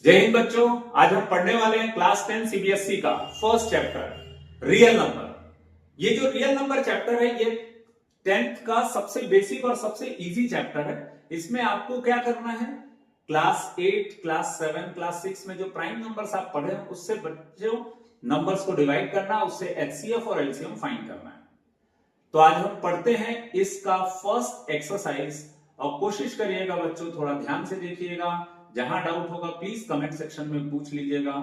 जय हिंद बच्चों। आज हम पढ़ने वाले हैं क्लास 10 सीबीएसई का फर्स्ट चैप्टर रियल नंबर। ये जो रियल नंबर चैप्टर है ये 10th का सबसे बेसिक और सबसे इजी चैप्टर है। इसमें आपको क्या करना है, क्लास 8, क्लास 7, क्लास 6 में जो प्राइम नंबर्स आप पढ़े हैं उससे बच्चों नंबर्स को डिवाइड करना, उससे एचसीएफ और एलसीएम फाइंड करना है। तो आज हम पढ़ते हैं इसका फर्स्ट एक्सरसाइज और कोशिश करिएगा बच्चों थोड़ा ध्यान से देखिएगा। जहां डाउट होगा प्लीज कमेंट सेक्शन में पूछ लीजिएगा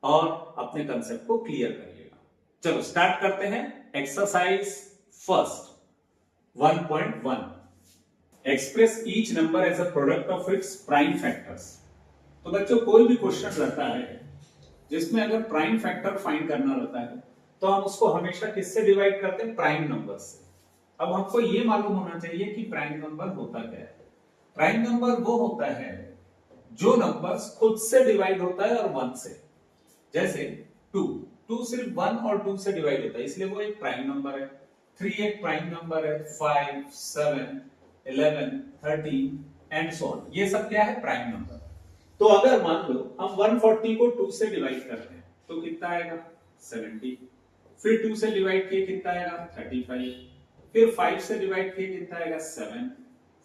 और अपने कंसेप्ट को क्लियर करिएगा। चलो स्टार्ट करते हैं। Exercise first 1.1 express each number as a product of its prime factors. तो बच्चों कोई भी क्वेश्चन रहता है जिसमें अगर प्राइम फैक्टर फाइंड करना रहता है तो हम उसको हमेशा किससे डिवाइड करते हैं, प्राइम नंबर से। अब हमको ये मालूम होना चाहिए कि प्राइम नंबर होता क्या है। प्राइम नंबर वो होता है जो नंबर्स खुद से डिवाइड होता है और 1 से। जैसे 2 सिर्फ 1 और 2 से डिवाइड होता है इसलिए वो एक प्राइम नंबर है। 3 एक प्राइम नंबर है। 5, 7, 11, 13 एंड सो ऑन, ये सब क्या है, प्राइम नंबर। तो अगर मान लो हम 140 को 2 से डिवाइड करते हैं तो कितना आएगा, 70। फिर 2 से डिवाइड किए कितना आएगा, 35। फिर 5 से डिवाइड किए कितना आएगा, 7।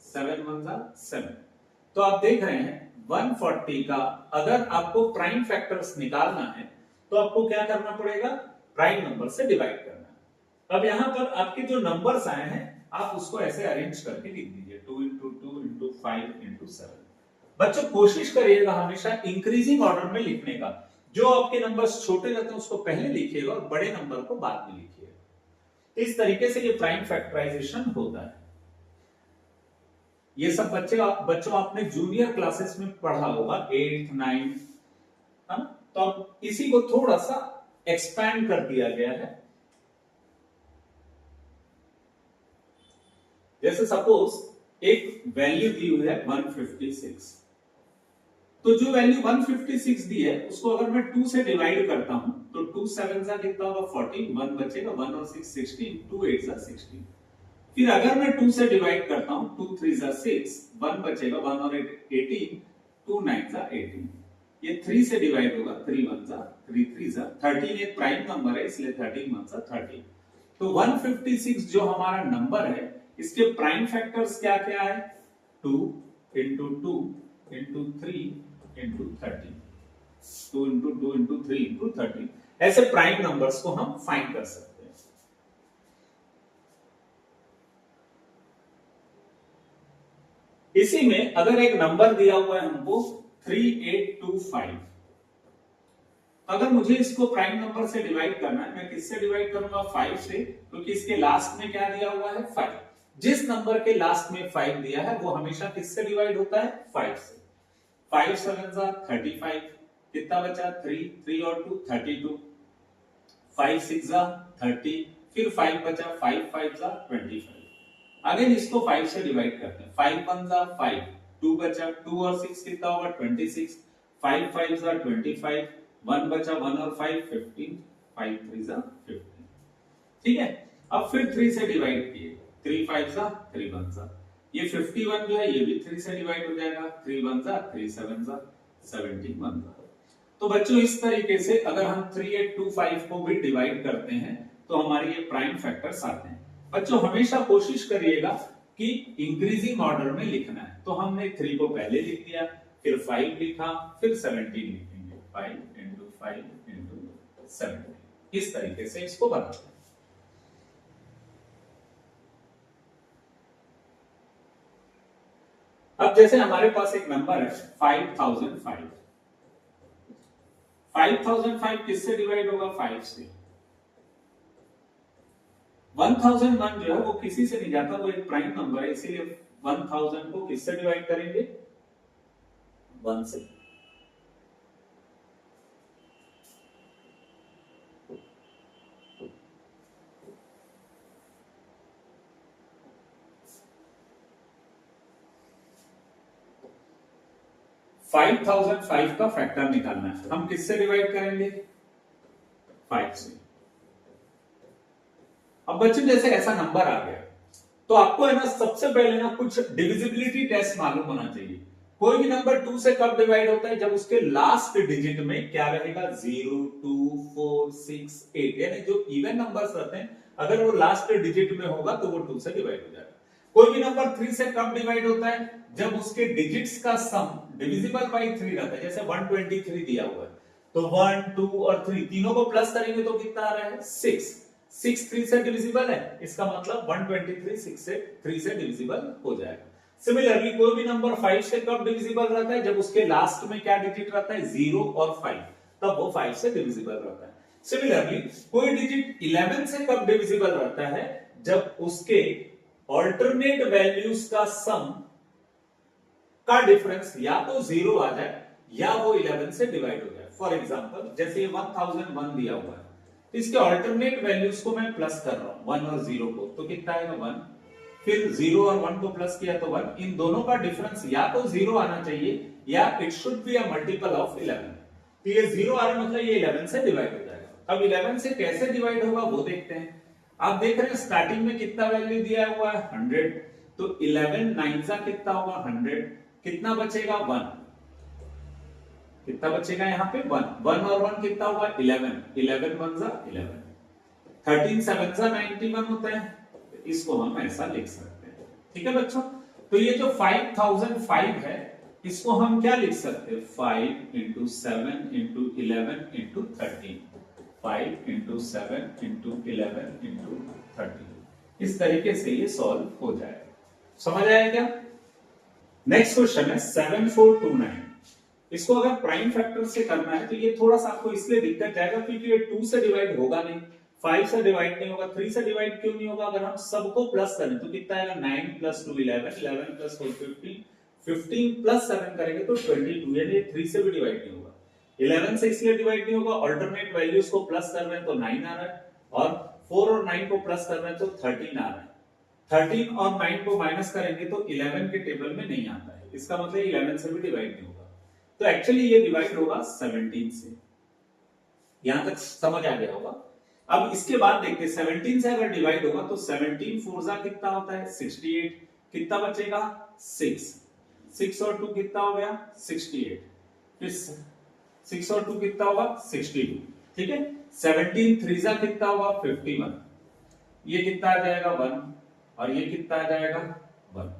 7 1 7। तो आप देख रहे हैं 140 का अगर आपको प्राइम फैक्टर्स निकालना है तो आपको क्या करना पड़ेगा, प्राइम नंबर से डिवाइड करना है। अब यहां पर आपके जो नंबर्स आए हैं आप उसको ऐसे अरेंज करके लिख दीजिए, 2 into 2 into 5 into 7। बच्चों कोशिश करिएगा हमेशा इंक्रीजिंग ऑर्डर में लिखने का। जो आपके नंबर्स छोटे रहते हैं उसको पहले लिखिएगा और बड़े नंबर को बाद में लिखिएगा। इस तरीके से ये प्राइम फैक्टराइजेशन होता है। ये सब बच्चों आपने जूनियर क्लासेस में पढ़ा होगा, 8th 9th, है ना। तो अब इसी को थोड़ा सा एक्सपैंड कर दिया गया है। जैसे सपोज एक वैल्यू दी हुई है 156, तो जो वैल्यू 156 दी है उसको अगर मैं 2 से डिवाइड करता हूं तो 2 7 सा कितना होगा, 14, 1 बचेगा, 1 और 6 16, 2 8 सा 16। फिर अगर मैं 2 से डिवाइड करता हूं 2 3 सा 6, 1 बचेगा, 1 और 8 18, 2 9 सा 18। ये 3 से डिवाइड होगा, 3 1 सा 3 3 सा 13। एक प्राइम नंबर है इसलिए 13 1 सा 13। तो 156 जो हमारा नंबर है इसके प्राइम फैक्टर्स क्या क्या है, 2 into 2 into 3 into 13, 2 into 2 into 3 into 13। ऐसे प्राइम नंबर्स को हम फाइंड कर सकते हैं। इसी में अगर एक नंबर दिया हुआ है हमको 3825, अगर मुझे इसको प्राइम नंबर से डिवाइड करना है, मैं किससे डिवाइड करूंगा, 5 से, क्योंकि इसके लास्ट में क्या दिया हुआ है, 5। जिस नंबर के लास्ट में 5 दिया है वो हमेशा किससे डिवाइड होता है, 5 से। 5 7 सा 35, कितना बचा, 3 3 और 2 32, 5 6 सा 30, फिर 5 बचा, 5 5 सा 25। अगेन इसको 5 से डिवाइड करते हैं, 5 1 सा 5, 2 बचा, 2 और 6 कितना होगा, 26, 5 5 सा 25, 1 बचा, 1 और 5 15, 5 3 सा 15। ठीक है। अब फिर 3 से डिवाइड किए, 3 5 सा 3 1 सा, ये 51 जो है ये भी 3 से डिवाइड हो जाएगा, 3 1 सा 3 7 सा 71 सा। तो बच्चों इस तरीके से अगर हम 3825 को भी डिवाइड करते हैं तो हमारे ये प्राइम फैक्टर्स आते हैं। बच्चों हमेशा कोशिश करिएगा कि इंक्रीजिंग ऑर्डर में लिखना है। तो हमने 3 को पहले लिख दिया, फिर 5 लिखा, फिर 17 लिखेंगे, 5 into 5 into 17। इस तरीके से इसको बनाते हैं। अब जैसे हमारे पास एक नंबर है 5005। 5005 किससे डिवाइड होगा, 5 से। 1001 जो है वो किसी से नहीं जाता, वो एक प्राइम नंबर है, इसीलिए 1000 को किससे डिवाइड करेंगे, 1 से। फाइव 5005 का फैक्टर निकालना है, हम किससे डिवाइड करेंगे, 5 से। अब बच्चों जैसे ऐसा नंबर आ गया तो आपको है ना सबसे पहले ना कुछ डिविजिबिलिटी टेस्ट मालूम होना चाहिए। कोई भी नंबर 2 से कब डिवाइड होता है? जब उसके लास्ट डिजिट में क्या रहेगा? 0, 2, 4, 6, 8, यानी जो इवन नंबर्स रहते हैं अगर वो लास्ट डिजिट में होगा तो वो 2 से डिवाइड हो जाएगा। कोई भी नंबर 3 से कब डिवाइड होता है? जब उसके डिजिट्स का सम डिविजिबल बाय 3 रहता है। जैसे 123 दिया हुआ है तो 1, 2 और 3 तीनों को प्लस करेंगे तो कितना आ रहा है? 6। 6 3 से डिविजिबल है, इसका मतलब 123 6 से 3 से डिविजिबल हो जाएगा। सिमिलरली कोई भी नंबर 5 से कब डिविजिबल रहता है? जब उसके लास्ट में क्या डिजिट रहता है? 0 और 5, तब वो 5 से डिविजिबल रहता है। सिमिलरली कोई डिजिट 11 से कब डिविजिबल रहता है? जब उसके ऑल्टरनेट वैल्यूज का सम का डिफरेंस या तो 0 आ जाए या वो 11 से डिवाइड हो जाए। फॉर एग्जांपल जैसे ये 1001 दिया हुआ है तो इसके ऑल्टरनेट वैल्यूज को मैं प्लस कर रहा हूं 1 और 0 को, तो कितना आएगा? 1। फिर 0 और 1 को प्लस किया तो 1। इन दोनों का डिफरेंस या तो 0 आना चाहिए या it should be a multiple of 11। तो ये 0 आ रहा मतलब ये 11 से डिवाइड हो जाएगा। अब 11 से कैसे डिवाइड होगा वो देखते हैं। आप देख रहे हैं स्टार्टिंग में कितना वैल्यू दिया हुआ है? 100। तो 11 9 सा कितना होगा? 100। कितना बचेगा? 1। कितना बचेगा यहाँ पे? 1। 1 और 1 कितना होगा? 11। 11 1 जा 11। 13 7 जा 91 होता है। इसको हम ऐसा लिख सकते हैं। ठीक है बच्चों, तो ये जो 5005 है इसको हम क्या लिख सकते हैं? 5 into 7 into 11 into 13। 5 into 7 into 11 into 13। इस तरीके से ये सॉल्व हो जाएगा। समझ आया क्या? नेक्स्ट क्वेश्चन है 7429। इसको अगर प्राइम फैक्टर से करना है तो ये थोड़ा सा आपको इसलिए दिक्कत जाएगा क्योंकि ये 2 से डिवाइड होगा नहीं, 5 से डिवाइड नहीं होगा, 3 से डिवाइड क्यों नहीं होगा? अगर हम सबको प्लस करें तो कितना आएगा? 9 + 2 11, 11 + 4 15, 15 + 7 करेंगे तो 22, यानी 3 से भी डिवाइड नहीं होगा। 11 से इसलिए डिवाइड नहीं होगा, अल्टरनेट वैल्यूज को प्लस कर रहे हैं तो 9 आ रहा है, और 4 और 9 को प्लस कर रहे हैं तो 13 आ रहा है। 13 और 9 को माइनस करेंगे तो 11 के टेबल में नहीं आता है, इसका मतलब 11 से भी डिवाइड नहीं होगा। तो एक्चुअली ये डिवाइड होगा 17 से। यहां तक समझ आ गया होगा। अब इसके बाद देखते हैं 17 से अगर डिवाइड होगा तो 17 4 कितना होता है? 68। कितना बचेगा? 6। 6 और 2 कितना हो गया? 68। फिर 6 और 2 कितना होगा? 62। ठीक है। 17 3 कितना होगा? 51। ये कितना आ जाएगा? 1। और ये कितना आ जाएगा? 1।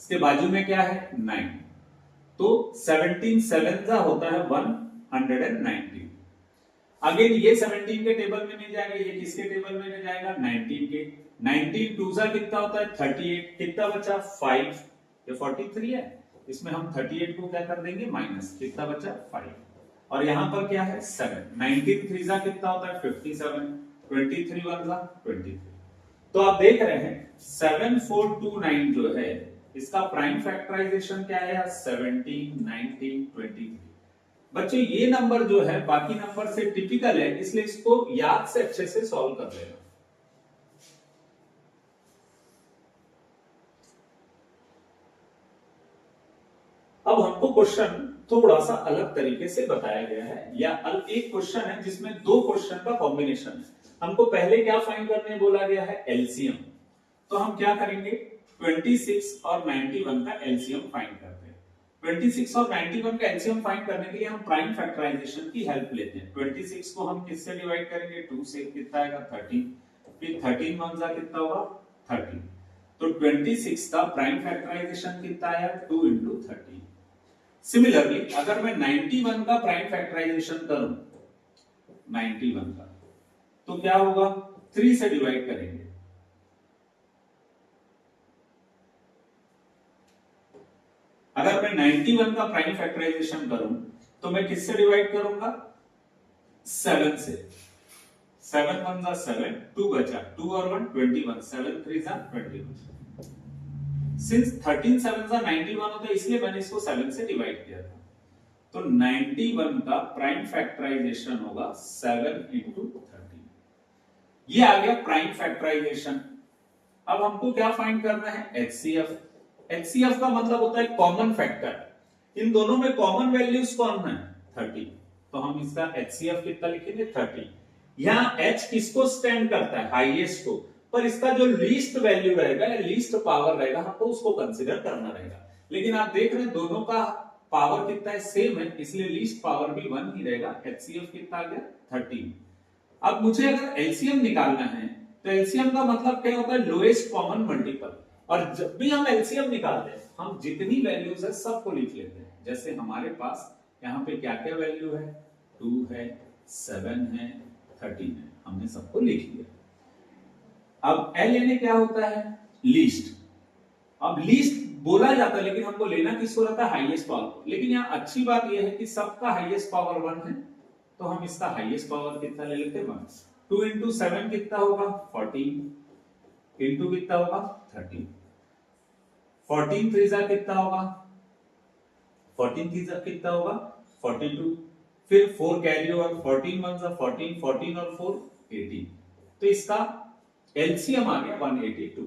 इसके बाजू में क्या है? 9। तो 17 7 होता है 190। अगेन ये 17 के टेबल में नहीं जाएगा, ये किसके टेबल में नहीं जाएगा? 19 के। 19 2 कितना होता है? 38। कितना बचा? 5। ये 43 है, इसमें हम 38 को क्या कर देंगे? माइनस। कितना बचा? 5। और यहां पर क्या है? 7। 19 3 कितना होता है? 57। 23 1 23। तो आप देख रहे हैं 7429 जो है इसका प्राइम फैक्टराइजेशन क्या है? 17 19 23। बच्चों ये नंबर जो है बाकी नंबर से टिपिकल है, इसलिए इसको याद से अच्छे से सॉल्व कर लेना। अब हमको क्वेश्चन थोड़ा सा अलग तरीके से बताया गया है, या एक क्वेश्चन है जिसमें दो क्वेश्चन का कॉम्बिनेशन है। हमको पहले क्या फाइंड करने बोला गया है? एलसीएम। तो हम क्या करेंगे? 26 और 91 का एलसीएम फाइंड करते हैं। 26 और 91 का एलसीएम फाइंड करने के लिए हम प्राइम फैक्टराइजेशन की हेल्प लेते हैं। 26 को हम किससे डिवाइड करेंगे? 2 से। कितना आएगा? 13। फिर 13 1 कितना होगा? 13। तो 26 का प्राइम फैक्टराइजेशन कितना आया? 2 × 13। सिमिलरली अगर मैं 91 का प्राइम फैक्टराइजेशन करूं, 91 का, तो क्या होगा? 3 से डिवाइड करेंगे। अगर मैं 91 का प्राइम फैक्टराइजेशन करूं तो मैं किससे डिवाइड करूंगा? 7 से। 7 1 7, 2 बचा, 2 और 1 21, 7 3 21। सिंस 13 7 91 होता है इसलिए मैंने इसको 7 से डिवाइड किया था। तो 91 का प्राइम फैक्टराइजेशन होगा 7 × 13। ये आ गया प्राइम फैक्टराइजेशन। अब हमको क्या फाइंड करना है? एचसीएफ। एचसीएफ का मतलब होता है कॉमन फैक्टर। इन दोनों में कॉमन वैल्यूज कौन है? 30। तो हम इसका एचसीएफ कितना लिखेंगे? 30। यहां एच किसको स्टैंड करता है? हाईएस्ट को। पर इसका जो लीस्ट वैल्यू रहेगा या लीस्ट पावर रहेगा हमको उसको कंसीडर करना रहेगा। लेकिन आप देख रहे हैं दोनों का पावर कितना है, सेम है, इसलिए लीस्ट पावर भी 1 ही रहेगा। एचसीएफ कितना आ गया 13। अब मुझे अगर एलसीएम निकालना है तो एलसीएम का मतलब क्या होता है, लोएस्ट कॉमन मल्टीपल। और जब भी हम एलसीएम निकालते हैं हम जितनी वैल्यूज है सबको लिख लेते हैं। जैसे हमारे पास यहाँ पे क्या क्या वैल्यू है, 2 है, 7 है, 13 है, हमने सबको लिख लिया। अब एल यानी क्या होता है, लीस्ट। अब लीस्ट बोला जाता है लेकिन हमको लेना किसको रहता है, हाईएस्ट पावर को। लेकिन यहाँ अच्छी बात यह है कि सबका हाईएस्ट पावर 1 है, तो हम इसका हाईएस्ट पावर कितना ले लेते हैं 1। 2 इंटू 7 कितना होगा 14, इंटू कितना होगा 13। 14 थ्रीजा कितना होगा, 14 थ्रीजा कितना होगा 42। फिर 4 कैरी ओवर, 14 वन जा 14, 14 और 4 18। तो इसका एलसीएम आ गया 182।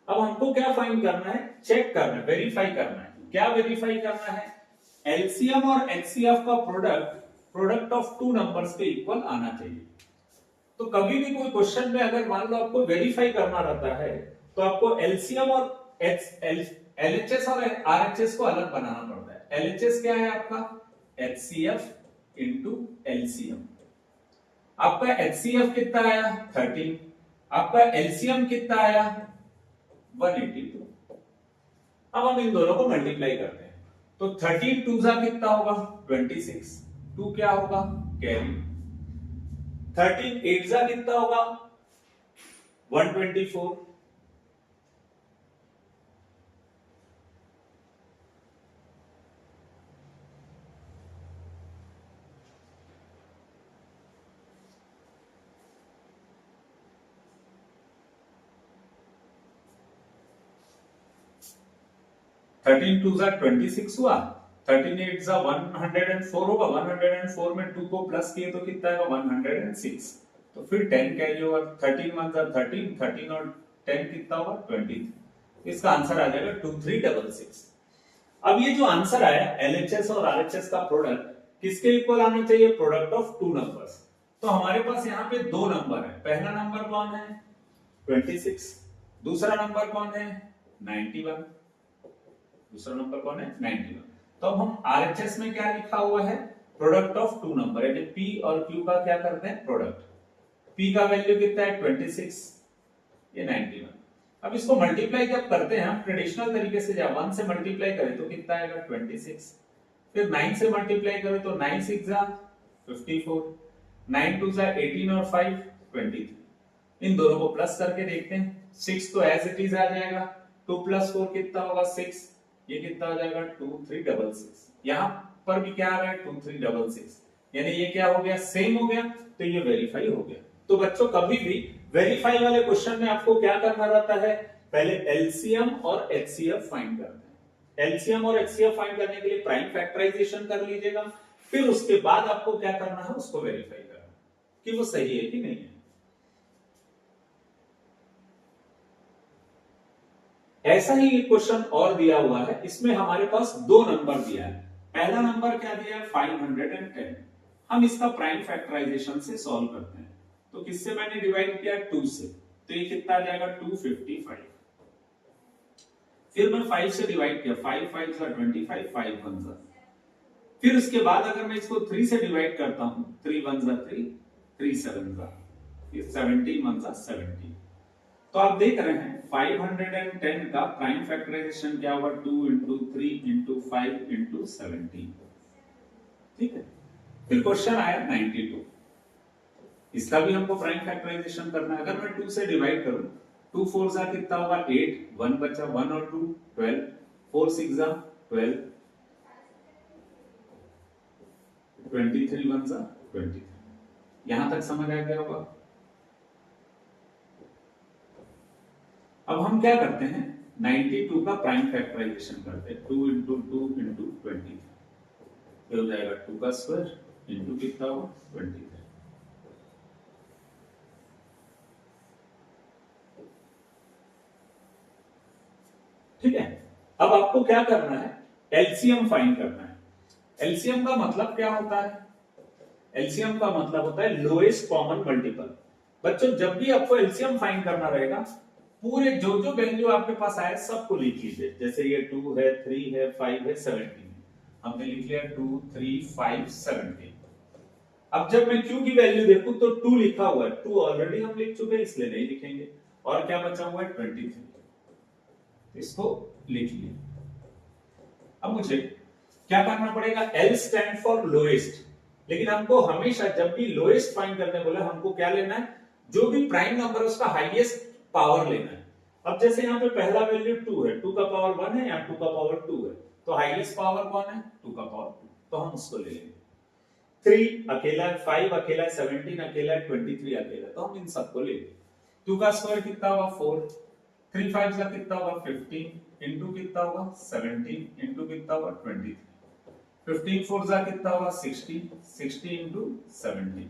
अब हमको क्या फाइंड करना है, चेक करना है, वेरीफाई करना है। क्या वेरीफाई करना है, एलसीएम और एचसीएफ का प्रोडक्ट ऑफ टू नंबर्स के इक्वल आना चाहिए। तो कभी भी कोई क्वेश्चन में अगर मान लो आपको वेरीफाई करना रहता है तो आपको एलसीएम और एलएचएस और आरएचएस को अलग बनाना पड़ता है। एलएचएस क्या है आपका, एचसीएफ इंटू एलसीएम। आपका एचसीएफ कितना आया 13, आपका एलसीएम कितना आया 182। अब हम इन दोनों को मल्टीप्लाई करते हैं तो 13 टू जा कितना होगा 26, 2 क्या होगा कैरी, 13 8 जा कितना होगा 124, 13 टू जा 26 हुआ, 13 8 जा 104 होगा, 104 में 2 को प्लस किए तो कितना आएगा 106। तो फिर 10 कैरी ओवर, 13 1 जा 13, 13 और 10 कितना होगा 20। इसका आंसर आ जाएगा 2366। अब ये जो आंसर आया एलएचएस और आरएचएस का प्रोडक्ट किसके इक्वल आना चाहिए, प्रोडक्ट ऑफ टू नंबर्स। तो हमारे पास यहाँ पे दो नंबर है, पहला नंबर कौन है 26, दूसरा नंबर कौन है 91, दूसरा नंबर कौन है 91। तो अब हम आरएचएस में क्या लिखा हुआ है, प्रोडक्ट ऑफ टू नंबर, यानी पी और क्यू का क्या करते हैं प्रोडक्ट। पी का वैल्यू कितना है 26, ये 91। अब इसको मल्टीप्लाई जब करते हैं हम ट्रेडिशनल तरीके से, जब 1 से मल्टीप्लाई करें तो कितना आएगा 26, फिर 9 से मल्टीप्लाई करें तो 9 6 जा 54, 9 2 जा 18 और 5 23। इन दोनों को प्लस करके देखते हैं, 6 तो एज इट इज आ जाएगा, 2 प्लस 4 कितना होगा 6, ये कितना हो जाएगा 2366। यहाँ पर भी क्या आ रहा है 2366, यानी ये क्या हो गया सेम हो गया, तो ये वेरीफाई हो गया। तो बच्चों कभी भी वेरीफाई वाले क्वेश्चन में आपको क्या करना रहता है, पहले एलसीएम और एचसीएफ फाइंड करते हैं। एलसीएम और एचसीएफ फाइंड करने के लिए प्राइम फैक्टराइजेशन कर लीजिएगा, फिर उसके बाद आपको क्या करना है उसको वेरीफाई करना कि वो सही है कि नहीं है। ऐसा ही एक क्वेश्चन और दिया हुआ है, इसमें हमारे पास दो नंबर दिया है। पहला नंबर क्या दिया है 510। हम इसका प्राइम फैक्टराइजेशन से सॉल्व करते हैं। तो किससे मैंने डिवाइड किया 2 से, तो ये कितना आ जाएगा 255। फिर मैं 5 से डिवाइड किया, 5 5 जा 25, 5 1 जा। फिर उसके बाद अगर मैं इसको 3 से डिवाइड करता हूं, 3 1 जा 3, 3 7 जा, फिर 17 1 जा 17। तो आप देख रहे हैं 510 का प्राइम फैक्टराइजेशन क्या होगा 2 इंटू 3 इंटू 5 इंटू 17। ठीक है, फिर क्वेश्चन आया 92, इसका भी हमको प्राइम फैक्टराइजेशन करना है। अगर मैं 2 से डिवाइड करूं, 2 4 जा कितना होगा 8, 1 बचा 1 और 2 12, 4 6 जा 12, 23 1 जा 23। यहां तक समझ आ गया होगा। अब हम क्या करते हैं 92 का प्राइम फैक्टराइजेशन करते हैं, 2 इंटू 2 इंटू 20, ये हो जाएगा 2 का स्क्वायर इंटू कितना होगा 23। ठीक है, अब आपको क्या करना है एलसीएम फाइंड करना है। एलसीएम का मतलब क्या होता है, एलसीएम का मतलब होता है लोएस्ट कॉमन मल्टीपल। बच्चों जब भी आपको एलसीएम फाइंड करना रहेगा, पूरे जो जो वैल्यू आपके पास आए सबको लिख लीजिए। जैसे ये 2 है, 3 है, 5 है, 17 हमने लिख लिया 2 3 5 17। अब जब मैं q की वैल्यू देखूं तो 2 लिखा हुआ है, 2 ऑलरेडी हम लिख चुके हैं इसलिए नहीं लिखेंगे। और क्या बचा हुआ है 23, इसको लिख लिया। अब मुझे क्या करना पड़ेगा, L स्टैंड फॉर लोएस्ट। लेकिन हमको हमेशा जब भी लोएस्ट फाइंड करने बोले हमको क्या लेना है, जो भी प्राइम नंबर है उसका हाईएस्ट पावर लेना है। अब जैसे यहाँ पे पहला वैल्यू 2 है, 2 का पावर 1 है या 2 का पावर 2 है, तो हाईएस्ट पावर कौन है 2 का पावर 2, तो हम उसको ले लेंगे। 3 अकेला है, 5 अकेला है, 17 अकेला है, 23 अकेला है, तो हम इन सबको ले लेंगे। 2 का स्क्वायर कितना होगा 4, 3 5 का कितना होगा 15 इंटू कितना होगा 17 इंटू कितना होगा 23, 15 4 का कितना होगा 60, 60 इंटू 17।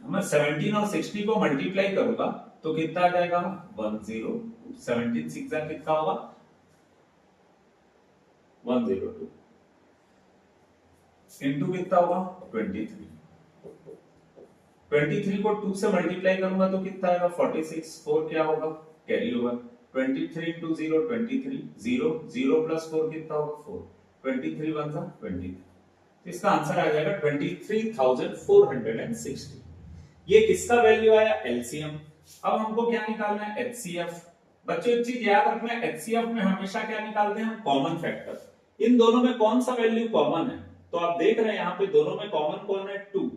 मैं 17 और 60 को मल्टीप्लाई करूंगा तो कितना आ जाएगा 10, 17 6 का कितना होगा 102 इंटू कितना होगा 23, 23 को 2 से मल्टीप्लाई करूंगा तो कितना आएगा 46, 4 क्या होगा कैरी ओवर, 23 इंटू 0 23, 0 0 प्लस 4 कितना होगा 4, 23 1 था 23, तो इसका आंसर आ जाएगा 23,460। ये किसका वैल्यू आया एलसीएम। अब हमको क्या निकालना है एचसीएफ। बच्चों एक चीज याद रखना, एचसीएफ में हमेशा क्या निकालते हैं हम कॉमन फैक्टर। इन दोनों में कौन सा वैल्यू कॉमन है, तो आप देख रहे हैं यहाँ पे दोनों में कॉमन कौन है 2,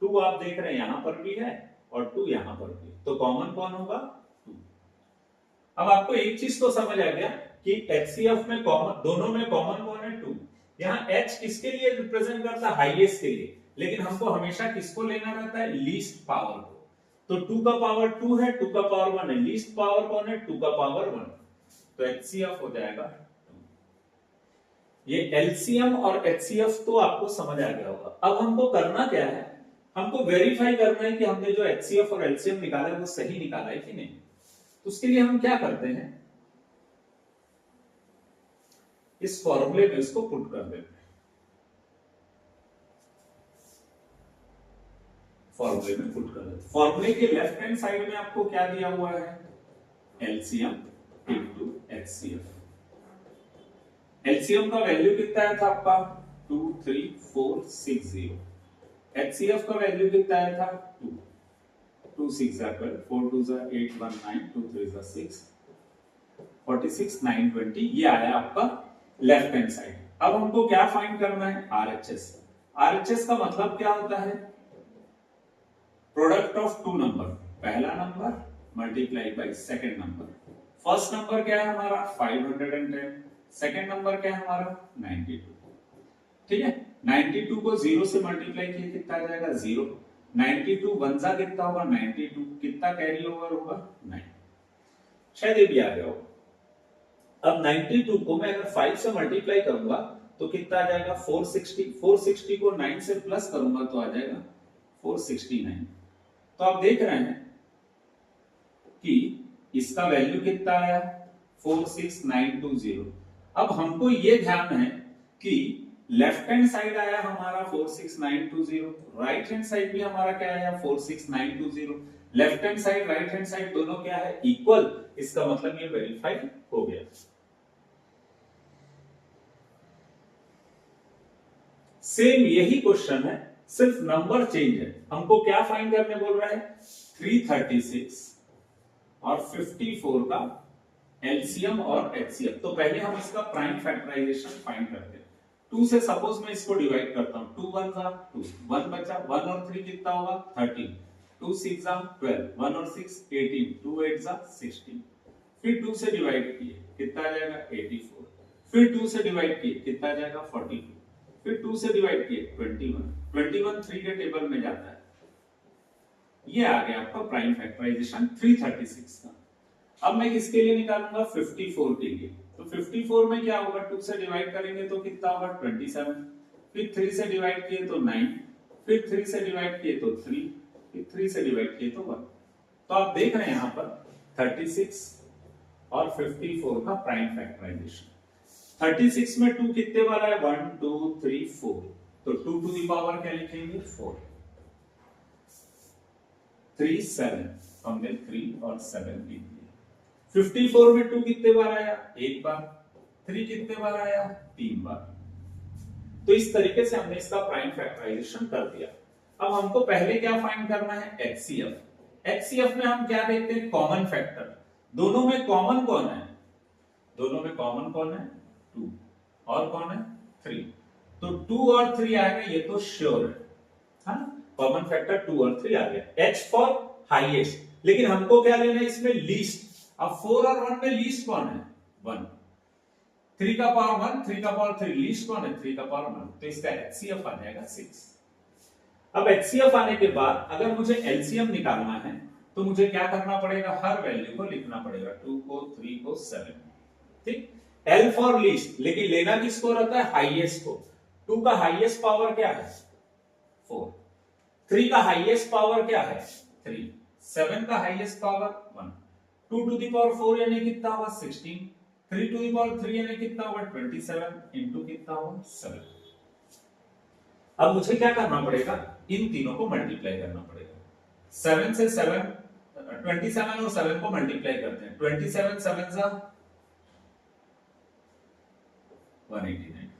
2 आप देख रहे हैं यहां पर भी है और 2 यहां पर भी, तो कॉमन कौन होगा 2। अब आपको एक चीज तो समझ आ गया कि एचसीएफ में कॉमन, दोनों में कॉमन कौन है 2। यहाँ H किसके लिए रिप्रेजेंट करता है हाईएस्ट के लिए, लेकिन हमको हमेशा किसको लेना रहता है लीस्ट पावर को। तो 2 का पावर 2 है, 2 का पावर 1 है, लीस्ट पावर कौन है 2 का पावर 1, तो एचसीएफ हो जाएगा 2। ये एलसीएम और एचसीएफ तो आपको समझ आ गया होगा। अब हमको करना क्या है, हमको वेरीफाई करना है कि हमने जो एचसीएफ और एलसीएम निकाला है वो सही निकाला है कि नहीं। तो उसके लिए हम क्या करते हैं, इस फॉर्मूले में इसको पुट कर देते हैं, फॉर्मूले में पुट कर देते हैं। फॉर्मूले के लेफ्ट हैंड साइड में आपको क्या दिया हुआ है एलसीएम इनटू एचसीएफ। एलसीएम का वैल्यू कितना आया था आपका 23460, एचसीएफ का वैल्यू कितना आया था 2, 2 6 12, 4 2 8 1 9, 2 3 6, 46 9 20, ये आया आपका लेफ्ट हैंड साइड। अब हमको क्या फाइंड करना है आरएचएस। आरएचएस का मतलब क्या होता है प्रोडक्ट ऑफ टू नंबर, पहला number multiply by second number. First number क्या है हमारा 510, सेकंड नंबर क्या है हमारा 92, ठीक है। 92 को 0 से मल्टीप्लाई किए कितना आ जाएगा 0, 92 वन जा कितना होगा 92, कितना कैरी ओवर होगा 9, शायद ये भी आ गया होगा। अब 92 को मैं अगर 5 से मल्टीप्लाई करूंगा तो कितना आ जाएगा 460, 460 को 9 से प्लस करूंगा तो आ जाएगा 469। तो आप देख रहे हैं कि इसका वैल्यू कितना आया 46920। अब हमको ये ध्यान है कि लेफ्ट हैंड साइड आया हमारा 46920, राइट हैंड साइड भी हमारा क्या आया 46920। Left hand side right hand side दोनों क्या है इक्वल, इसका मतलब ये वेरीफाई हो गया। सेम यही क्वेश्चन है, सिर्फ नंबर चेंज है। हमको क्या फाइंड करने बोल रहा है 336 और 54 का एलसीएम और एचसीएफ। तो पहले हम इसका प्राइम फैक्टराइजेशन फाइंड करते हैं। 2 से सपोज मैं इसको डिवाइड करता हूं, 2 1 जा 2, 1 बचा, 1 और 3 कितना होगा 13, 2 6 जा 12, 1 और 6 18, 2 8 जा 16, फिर 2 से डिवाइड किए कितना आ जाएगा 84, फिर 2 से डिवाइड किए कितना आ जाएगा 42, फिर 2 से डिवाइड किए 21, 21 3 के टेबल में जाता है। ये आ गया आपका प्राइम फैक्टराइजेशन 336 का। अब मैं किसके लिए निकालूंगा 54 के लिए। तो 54 में क्या होगा 2 से डिवाइड करेंगे तो कितना होगा 27, फिर 3 से डिवाइड किए तो 9, फिर 3 से डिवाइड किए तो 3, फिर 3 से डिवाइड किए तो 1। तो आप देख रहे हैं यहां पर 36 और 54 का प्राइम फैक्टराइजेशन। 36 में 2 कितने वाला है 1 2 3 4, तो 2 टू द पावर क्या लिखेंगे 4। 3 7, हमने 3 और 7 लिख दिया। 54 में 2 कितने बार आया? एक बार। 3 कितने बार आया? 3 बार। तो इस तरीके से हमने इसका प्राइम फैक्टराइजेशन कर दिया। अब हमको पहले क्या फाइंड करना है? एचसीएफ। एचसीएफ में हम क्या देखते हैं? Common factor. दोनों में कॉमन कौन है? दोनों में कॉमन कौन है? 2। और कौन है? 3। तो 2 और 3 आ गए, ये तो श्योर है ना? कॉमन फैक्टर 2 और 3 आ गया। H फॉर हाईएस्ट, लेकिन हमको क्या लेना है इसमें? लीस्ट। अब 4 और 1 में लीस्ट कौन है? 1। 3 का पावर 1, 3 का पावर 3, लीस्ट कौन है? 3 का पावर 1। तो इसका एचसीएफ आ जाएगा 6। अब एचसीएफ आने के बाद अगर मुझे एलसीएम निकालना है तो मुझे क्या करना पड़ेगा? हर वैल्यू को लिखना पड़ेगा, 2 को, 3 को, 7। ठीक। एल फॉर लीस्ट, लेकिन लेना किसको रहता है? हाईएस्ट को। 2 का हाईएस्ट पावर क्या है? 4। 3 का हाईएस्ट पावर क्या है? 3। 7 का highest power 1। 2 to the power 4 यानी कितना होगा? 16। 3 टू द पावर 3 यानी कितना होगा? 27 इनटू कितना होगा? 7। अब मुझे क्या करना पड़ेगा? इन तीनों को मल्टीप्लाई करना पड़ेगा। 7 से 7, 27 और 7 को मल्टीप्लाई करते हैं। 27 7 जा 189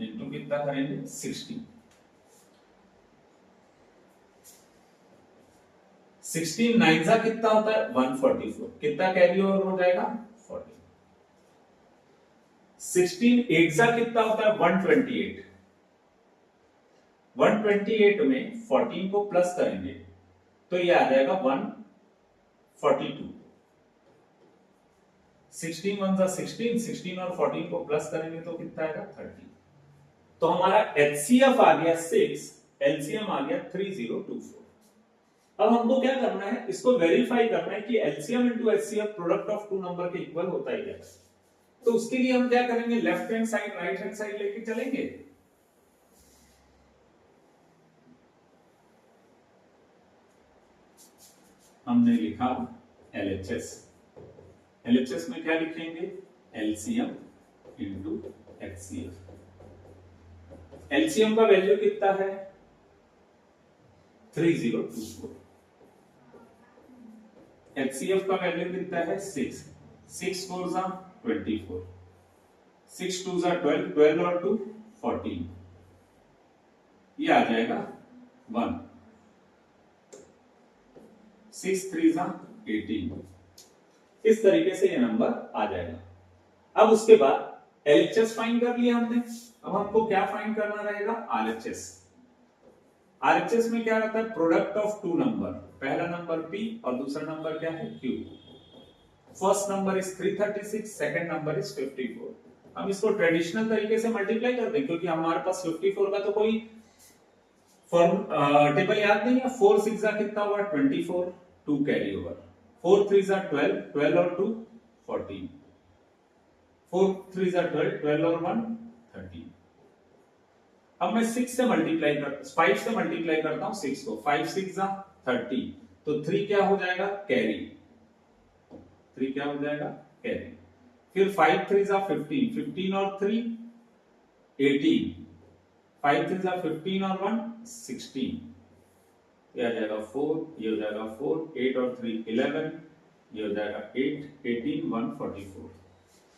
इनटू कितना करेंगे? 16। 16 9 जा कितना होता है? 144। कितना कैरी ओवर हो जाएगा? 40। 16 8 जा कितना होता है? 128। 128 में 14 को प्लस करेंगे तो ये आ जाएगा 142। 16 1 जा 16, 16 और 14 को प्लस करेंगे तो कितना आएगा? 30। तो हमारा एचसीएफ आ गया 6, एलसीएम आ गया 3024। अब हमको क्या करना है? इसको वेरीफाई करना है कि LCM into HCF product of two number के इक्वल होता है क्या। तो उसके लिए हम क्या करेंगे? Left hand side right hand side लेके चलेंगे। हमने लिखा एलएचएस। एलएचएस में क्या लिखेंगे? LCM into HCF. एलसीएम का वैल्यू कितना है? 3024। एचसीएफ का वैल्यू कितना है? 6। 6 4 जा 24, 6 2 जा 12, 12 और 2 14। ये आ जाएगा 1। 6 3 जा 18। इस तरीके से ये नंबर आ जाएगा। अब उसके बाद एलएचएस फाइंड कर लिया हमने। अब हमको क्या फाइंड करना रहेगा? आरएचएस। आरएचएस में क्या रहता है? Product of two number. पहला नंबर पी और दूसरा नंबर क्या है? Q. First number is 336, second number is 54। हम इसको ट्रेडिशनल तरीके से मल्टीप्लाई कर दें क्योंकि हमारे पास 54 का तो कोई फॉर्म टेबल याद नहीं है। 4 6 जा कितना हुआ? 24, 2 कैरी ओवर। 4 3 जा 12, 12 और 2 14। 4 3 जा 12, 12 और 1 13। अब मैं 6 से मल्टीप्लाई कर 5 से मल्टीप्लाई करता हूं 6 को। 5 6 जा 30, तो 3 क्या हो जाएगा? कैरी। 3 क्या हो जाएगा? कैरी। फिर 5 3 जा 15, 15 और 3 18, 5 3 जा 15 और 1 16। ये आ जाएगा 4, ये हो जाएगा 4, 8 और 3 11, ये हो जाएगा 8 18 144।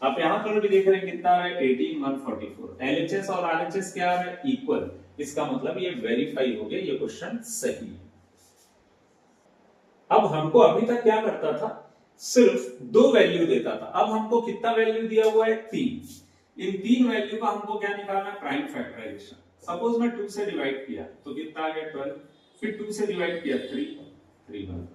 आप यहां पर भी देख रहे हैं कितना आ रहा है? 18 144। एलएचएस और आरएचएस क्या आ रहा है? इक्वल। इसका मतलब ये वेरीफाई हो गया, ये क्वेश्चन सही है। अब हमको अभी तक क्या करता था? सिर्फ 2 वैल्यू देता था। अब हमको कितना वैल्यू दिया हुआ है? 3। इन 3 वैल्यू का हमको क्या निकालना है? Prime factorisation. सपोज मैं 2 से डिवाइड किया तो कितना आ गया? 12। फिर 2 से डिवाइड किया 3 बन।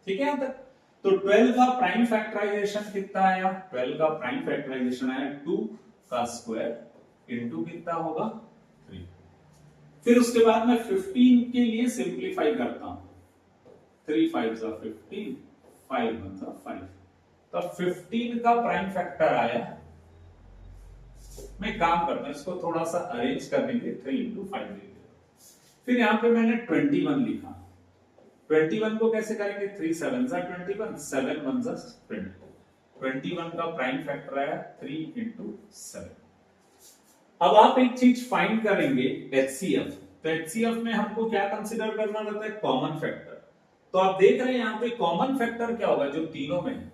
ठीक है यहां तक? तो 12 का प्राइम फैक्टराइजेशन कितना आया? 12 का प्राइम फैक्टराइजेशन आया 2 का स्क्वायर इनटू कितना होगा? 3। फिर उसके बाद मैं 15 के लिए सिंपलीफाई करता हूं। 3 5 जा 15, 5 1 जा 5। तो 15 का प्राइम फैक्टर आया। मैं काम करता हूं, इसको थोड़ा सा अरेंज करने के लिए 3 इंटू 5 लिख देता। फिर यहां पे मैंने 21 लिखा। 21 को कैसे करेंगे? 3 7 जा 21, 7 1 जा 20। 21 का प्राइम फैक्टर आया 3 इंटू 7। अब आप एक चीज फाइंड करेंगे, एचसीएफ। तो एचसीएफ में हमको क्या कंसीडर करना रहता है? Common factor. तो आप देख रहे हैं यहाँ पे कॉमन फैक्टर क्या होगा जो तीनों में है,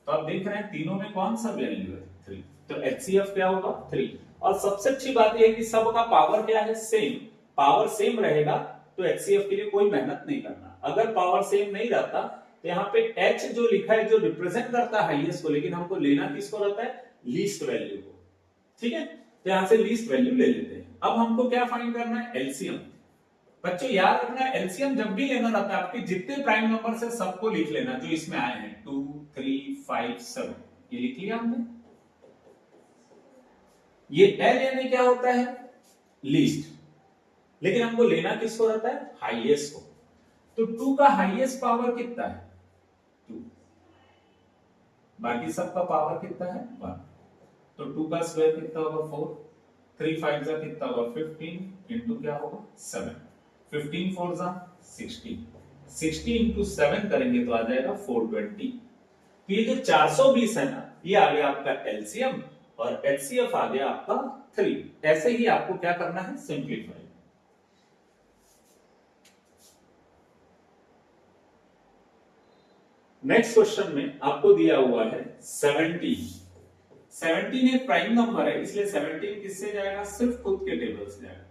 तो आप देख रहे हैं तीनों में कौन सा वैल्यू है 3, तो HCF क्या होगा 3। और सबसे अच्छी बात यह है कि सबका पावर क्या है सेम, पावर सेम रहेगा तो HCF के लिए कोई मेहनत नहीं करना। अगर पावर सेम नहीं रहता तो यहाँ पे H जो लिखा है जो रिप्रेजेंट करता है हाईएस्ट को, लेकिन हमको लेना किसको रहता है लीस्ट वैल्यू को, ठीक है। तो यहां से लीस्ट वैल्यू ले लेते हैं। अब हमको क्या फाइंड करना है एलसीएम। बच्चों याद रखना एलसीएम जब भी लेना रहता है आपके जितने प्राइम नंबर से सबको लिख लेना जो इसमें आए हैं 2 3 5 7, ये लिख लिया हमने। ये एल यानी क्या होता है लीस्ट, लेकिन हमको लेना किसको रहता है हाईएस्ट को। तो 2 का हाईएस्ट पावर कितना है 2, बाकी सबका पावर कितना है 1, तो 2 का स्क्वायर कितना होगा 4, 3 5 जा कितना होगा 15 इंटू क्या होगा 7, 15 4 जा 60, 60 इंटू 7 करेंगे तो आ जाएगा 420। तो ये जो 420 है ना ये आ गया आपका एलसीएम और एचसीएफ आ गया आपका 3। ऐसे ही आपको क्या करना है सिंप्लीफाई। नेक्स्ट क्वेश्चन में आपको दिया हुआ है 17 एक प्राइम नंबर है इसलिए 17 किससे जाएगा सिर्फ खुद के टेबल से जाएगा,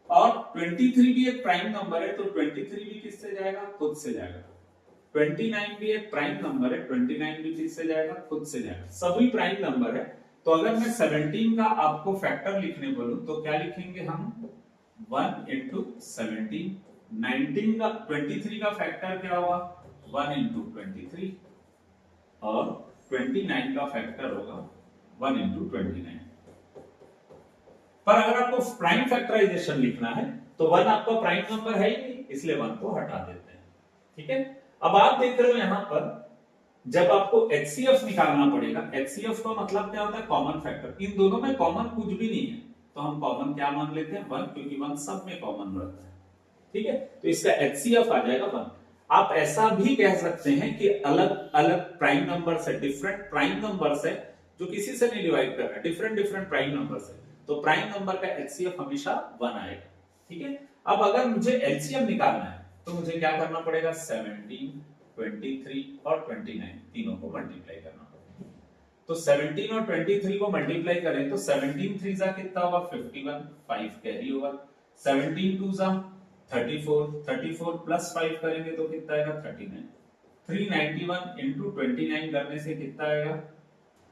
और 23 भी एक प्राइम नंबर है तो 23 भी किससे जाएगा खुद से जाएगा, 29 भी एक प्राइम नंबर है 29 भी किससे जाएगा खुद से जाएगा, सभी प्राइम नंबर है। तो अगर मैं 17 का आपको फैक्टर लिखने बोलूं तो क्या लिखेंगे हम 1 इंटू 17, 19 का 23 का फैक्टर क्या होगा 1 इंटू 23 और 29 का फैक्टर होगा 1 इंटू 29। पर अगर आपको प्राइम फैक्टराइजेशन लिखना है तो 1 आपका प्राइम नंबर है ही नहीं इसलिए 1 को हटा देते हैं, ठीक है। अब आप देख रहे हो यहां पर जब आपको HCF निकालना पड़ेगा, HCF का मतलब क्या होता है कॉमन फैक्टर, इन दोनों में कॉमन कुछ भी नहीं है तो हम कॉमन क्या मान लेते हैं 1, क्योंकि 1 सब में कॉमन रहता है, ठीक है। तो इसका HCF आ जाएगा 1। आप ऐसा भी कह सकते हैं कि अलग अलग प्राइम नंबर से, डिफरेंट प्राइम नंबर से जो किसी से नहीं डिवाइड कर रहा है, डिफरेंट प्राइम नंबर से, तो प्राइम नंबर का HCF हमेशा 1 आएगा, ठीक है। अब अगर मुझे LCM निकालना है तो मुझे क्या करना पड़ेगा 17, 23 और 29 तीनों को मल्टीप्लाई करना पड़ेगा। तो 17 और 23 को मल्टीप्लाई करें तो 17 3 जा कितना होगा 51, 5 कैरी होगा, 17 2 जा 34, 34 प्लस 5 करेंगे तो कितना आएगा 39, 391 इंटू 29 करने से कितना आएगा,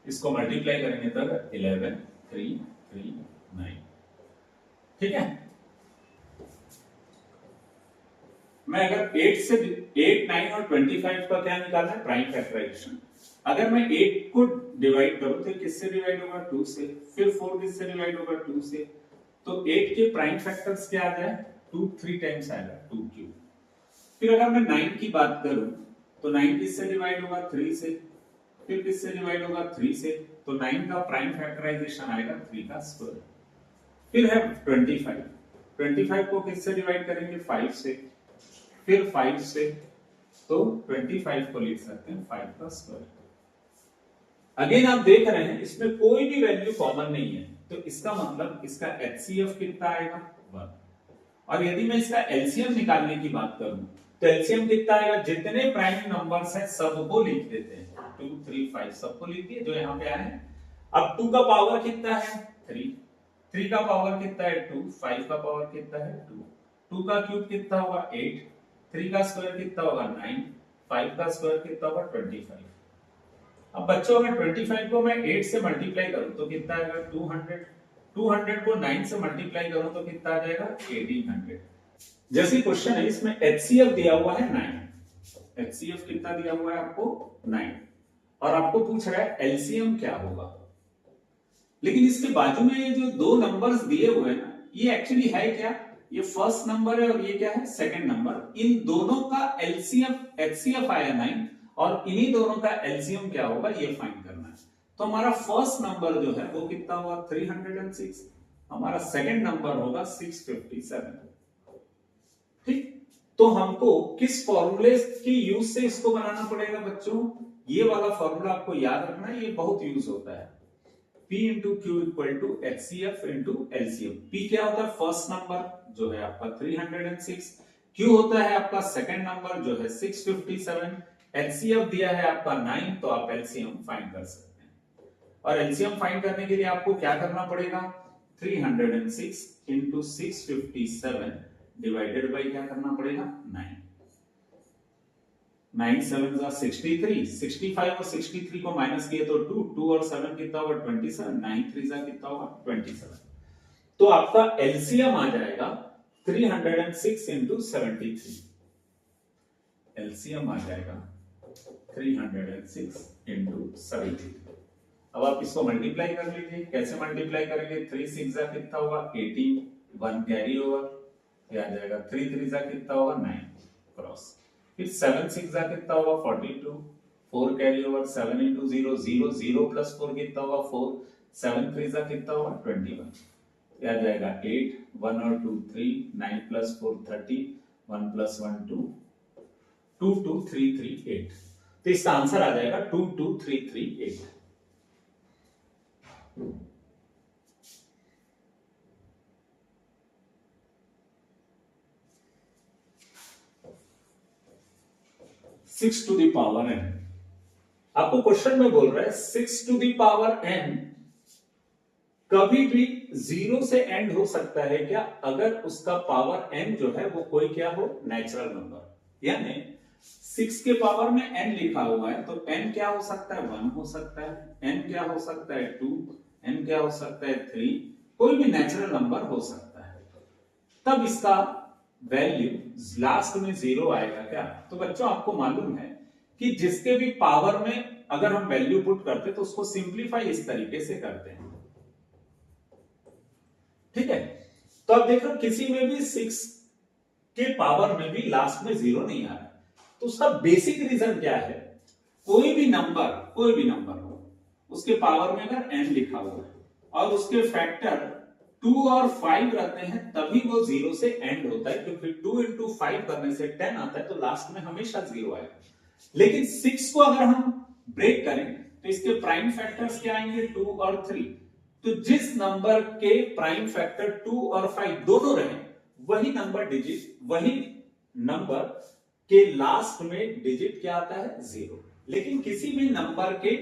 इसको मल्टीप्लाई करेंगे तो 11 3 3 9, ठीक है। मैं अगर 8 9 और 25 का क्या निकालना है प्राइम फैक्टराइजेशन, अगर मैं 8 को डिवाइड करूं तो किससे डिवाइड होगा 2 से, फिर 4 किससे डिवाइड होगा 2 से, तो 8 के प्राइम फैक्टर्स क्या आ जाए 2 3 टाइम्स आएगा 2 क्यूब। फिर अगर मैं 9 की बात करूं तो 9 किससे डिवाइड होगा 3 से, फिर किससे डिवाइड होगा 3 से, तो 9 का प्राइम फैक्टराइजेशन आएगा 3 का स्क्वायर। फिर है 25 को किससे डिवाइड करेंगे 5 से, फिर 5 से, तो 25 को लिख सकते हैं 5 का स्क्वायर। अगेन आप देख रहे हैं इसमें कोई भी वैल्यू कॉमन नहीं है तो इसका मतलब इसका HCF कितना आएगा 1। और यदि मैं इसका LCM निकालने की बात करूं तो LCM कितना आएगा, जितने प्राइम नंबर्स हैं सबको लिख देते हैं 2 3 5 सबको लिख दिए जो यहां पे आए हैं। अब 2 का पावर कितना है 3, 3 का पावर कितना है 2, 5 का पावर कितना है 2, 2 का क्यूब कितना होगा 8, 3 का स्क्वायर कितना होगा 9, 5 का स्क्वायर कितना होगा 25। अब बच्चों अगर 25 को मैं 8 से मल्टीप्लाई करूं तो कितना आएगा 200, 200 को 9 से मल्टीप्लाई करूं तो कितना आ जाएगा 1800। जैसे क्वेश्चन है इसमें HCF दिया हुआ है 9, HCF कितना दिया हुआ है आपको 9, और आपको पूछ रहा है LCM क्या होगा। लेकिन इसके बाजू में ये जो दो नंबर्स दिए हुए हैं ना ये एक्चुअली है क्या, ये फर्स्ट नंबर है और ये क्या है सेकंड नंबर, इन दोनों का LCM HCF आया 9 और इन्हीं दोनों का LCM क्या होगा ये फाइंड करना है। तो हमारा फर्स्ट नंबर जो है वो कितना हुआ 306, हमारा सेकंड नंबर होगा 657, ठीक। तो हमको किस फॉर्मूले की यूज से इसको बनाना पड़ेगा बच्चों, ये वाला फॉर्मूला आपको याद रखना है, ये बहुत यूज होता है, P into Q equal to HCF into LCM। P क्या होता है फर्स्ट नंबर जो है आपका 306, Q होता है आपका सेकंड नंबर जो है 657, एलसीएम दिया है आपका 9, तो आप एलसीएम फाइंड कर सकते हैं। और एलसीएम फाइंड करने के लिए आपको क्या करना पड़ेगा, 306 इंटू 657 डिवाइडेड बाई क्या करना पड़ेगा, 9। 9 7 63, 65 और 63 को माइनस किए तो 2, 2 और 7 कितना होगा 27, 9 3 कितना होगा 27। तो आपका एलसीएम आ जाएगा 306 इंटू 73। एलसीएम आ जाएगा 306 इंटू 73। अब आप इसको मल्टीप्लाई कर लीजिए। कैसे मल्टीप्लाई करेंगे, 3 6 कितना होगा 18, 1 कैरी ओवर, ये आ जाएगा 3 3 कितना होगा 9 क्रॉस, फिर 7 6 कितना होगा 42, 4 कैरी ओवर, 7 इंटू 0 0 0 प्लस 4 कितना होगा 4, 7 3 कितना होगा 21, ये आ जाएगा 8, 1 और 2 3, 9 प्लस 4 30, 1 प्लस 1 2, 2 2 3 3 8। तो इसका आंसर आ जाएगा 2 2 3 3 8। Six to the power n, आपको क्वेश्चन में बोल रहा है 6 टू द पावर n कभी भी 0 से एंड हो सकता है क्या, अगर उसका पावर n जो है वो कोई क्या हो, नेचुरल नंबर। यानी 6 के पावर में n लिखा हुआ है तो n क्या हो सकता है, 1 हो सकता है, n क्या हो सकता है 2, n क्या हो सकता है 3, कोई भी नेचुरल नंबर हो सकता है। तब इसका वैल्यू लास्ट में 0 आएगा क्या। तो बच्चों आपको मालूम है कि जिसके भी पावर में अगर हम वैल्यू पुट करते तो उसको सिंप्लीफाई इस तरीके से करते हैं, ठीक है। तो अब देखो किसी में भी 6 के पावर में भी लास्ट में 0 नहीं आ रहा, तो उसका बेसिक रीजन क्या है, कोई भी नंबर हो उसके पावर में अगर n लिखा हुआ है और उसके फैक्टर 2 और 5 रहते हैं तभी वो 0 से एंड होता है, क्योंकि 2 इंटू 5 करने से 10 आता है तो लास्ट में हमेशा 0 आएगा। लेकिन 6 को अगर हम ब्रेक करें तो इसके प्राइम फैक्टर्स क्या आएंगे, 2 और 3। तो जिस नंबर के प्राइम फैक्टर 2 और 5 दोनों रहे वही नंबर के लास्ट में डिजिट क्या आता है, 0। लेकिन किसी भी नंबर के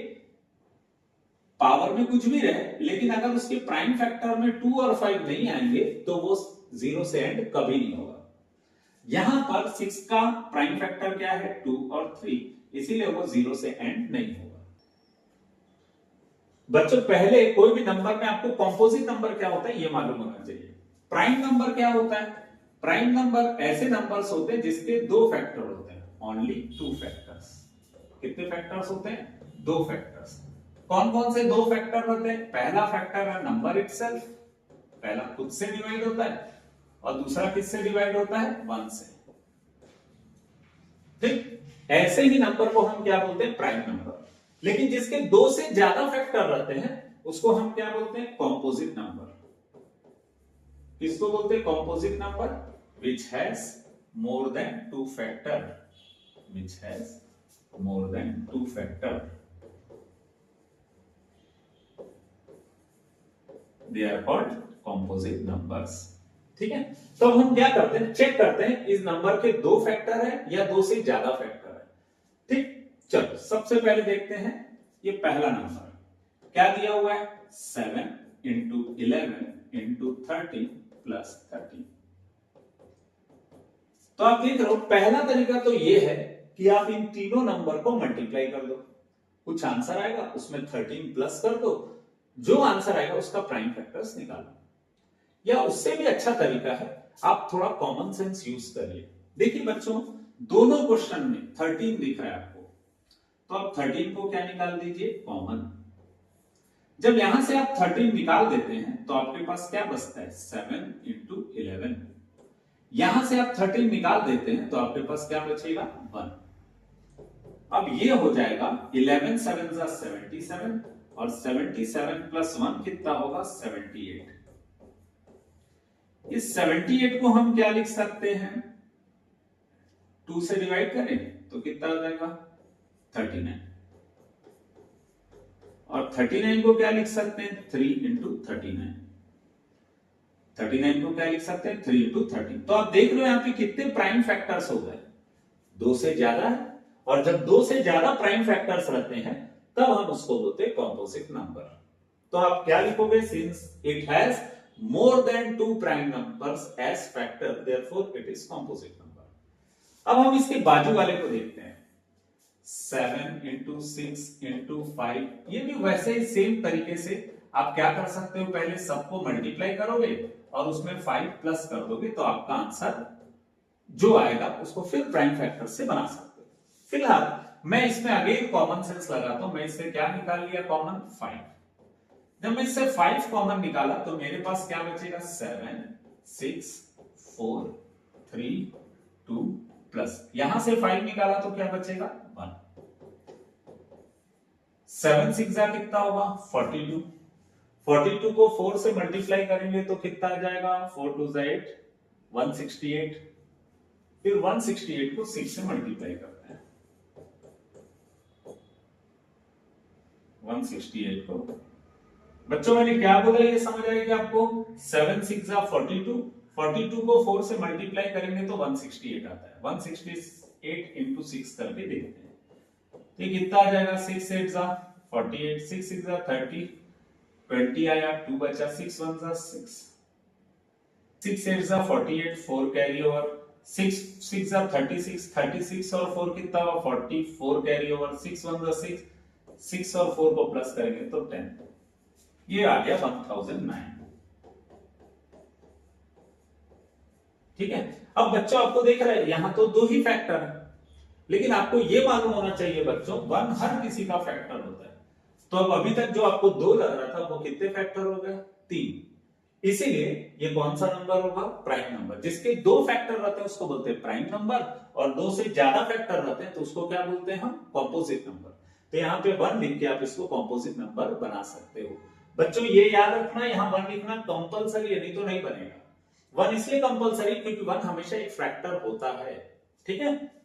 पावर में कुछ भी रहे लेकिन अगर उसके प्राइम फैक्टर में 2 और 5 नहीं आएंगे तो वो 0 से एंड कभी नहीं होगा। यहां पर 6 का प्राइम फैक्टर क्या है, 2 और 3, इसीलिए वो 0 से एंड नहीं होगा। बच्चों पहले कोई भी नंबर में आपको कंपोजिट नंबर क्या होता है ये मालूम होना चाहिए। प्राइम नंबर क्या होता है, प्राइम नंबर ऐसे नंबर्स होते हैं जिसके 2 फैक्टर होते हैं, ओनली 2 फैक्टर्स। कितने फैक्टर्स होते हैं, 2 फैक्टर्स। कौन कौन से 2 फैक्टर होते हैं, पहला फैक्टर है नंबर इटसेल्फ, पहला खुद से डिवाइड होता है, और दूसरा किससे डिवाइड होता है, 1 से। ठीक, ऐसे ही नंबर को हम क्या बोलते हैं, प्राइम नंबर। लेकिन जिसके 2 से ज्यादा फैक्टर रहते हैं उसको हम क्या बोलते हैं, कॉम्पोजिट नंबर। किसको बोलते हैं, composite number, which has more than 2 factor, which has more than 2 factor, they are called composite numbers। ठीक है, तो हम क्या करते हैं, चेक करते हैं इस नंबर के 2 फैक्टर है या 2 से ज्यादा फैक्टर है। ठीक, चलो सबसे पहले देखते हैं ये पहला नंबर क्या दिया हुआ है, 7 इंटू 11 इंटू 30 प्लस 13। तो आप देख रहे हो पहला तरीका तो ये है कि आप इन तीनों नंबर को मल्टीप्लाई कर दो, कुछ आंसर आएगा उसमें 13 प्लस कर दो, जो आंसर आएगा उसका प्राइम फैक्टर्स निकालो। या उससे भी अच्छा तरीका है आप थोड़ा कॉमन सेंस यूज करिए। देखिए बच्चों दोनों क्वेश्चन में 13 दिख रहा है आपको, तो आप 13 को क्या निकाल दीजिए, कॉमन। जब यहां से आप 13 निकाल देते हैं तो आपके पास क्या बचता है, 7 इंटू 11। यहां से आप 13 निकाल देते हैं तो आपके पास क्या बचेगा, 1। अब ये हो जाएगा 11 7 77 और 77 प्लस 1 कितना होगा, 78। इस 78 को हम क्या लिख सकते हैं, 2 से डिवाइड करें तो कितना हो जाएगा, 39। और 39 को क्या लिख सकते हैं, 3 इंटू 39। 39 को क्या लिख सकते हैं 3 into 13। तो आप देख रहे हो यहाँ पे कितने प्राइम फैक्टर्स हो गए, 2 से ज्यादा है। और जब 2 से ज्यादा प्राइम फैक्टर्स रहते हैं तब हम उसको बोलते हैं कॉम्पोजिट नंबर। तो आप क्या लिखोगे, since it has more than 2 prime numbers age factor therefore it is composite number. अब हम इसके बाजू वाले को देखते हैं, 7 into 6 into 5। ये भी वैसे ही सेम तरीके से आप क्या कर सकते हो, पहले सबको मल्टीप्लाई करोगे और उसमें 5 प्लस कर दोगे तो आपका आंसर जो आएगा उसको फिर प्राइम फैक्टर से बना सकते हो। फिलहाल मैं इसमें अगेन कॉमन सेंस लगाता हूं, मैं इससे क्या निकाल लिया कॉमन 5। जब मैं इससे 5 कॉमन निकाला तो मेरे पास क्या बचेगा 7 6 4 3 2 प्लस यहां से 5 निकाला तो क्या बचेगा 1। 7 6 कितना होगा 42। 42 को 4 से मल्टीप्लाई करेंगे तो कितना आ जाएगा 4 2 8 168। फिर 168 को 6 से मल्टीप्लाई करते हैं, 168 को बच्चों मैंने क्या बोला ये समझ आएगी आपको, 7 6 42। 42 को 4 से मल्टीप्लाई करेंगे तो 168 आता है। 168 into 6 करके देखते हैं तो कितना आ जाएगा 6 8 48, 6 6 30, 20 आया, 2 बचा, 6 1 6, 6 8 48, 4 कैरी ओवर, 6 6 36, 36 और 4 कितना हुआ 44 कैरी ओवर, 6 1 6, 6 और 4 को प्लस करेंगे तो 10। ये आ गया 1009। ठीक है। अब बच्चों आपको देख रहे हैं यहां तो 2 ही फैक्टर है, लेकिन आपको ये मालूम होना चाहिए बच्चों 1 हर किसी का फैक्टर होता है। तो अब अभी तक जो आपको 2 लग रहा था वो कितने फैक्टर हो गए 3। इसीलिए ये कौन सा नंबर होगा प्राइम नंबर। जिसके 2 फैक्टर रहते हैं उसको बोलते हैं प्राइम नंबर, और 2 से ज्यादा फैक्टर रहते हैं तो उसको क्या बोलते हैं हम कॉम्पोजिट नंबर। तो यहाँ पे 1 लिख के आप इसको कॉम्पोजिट नंबर बना सकते हो। बच्चों ये याद रखना यहाँ 1 लिखना कंपलसरी है, नहीं तो नहीं बनेगा। 1 इसलिए कंपलसरी क्योंकि 1 हमेशा एक फैक्टर होता है। ठीक है।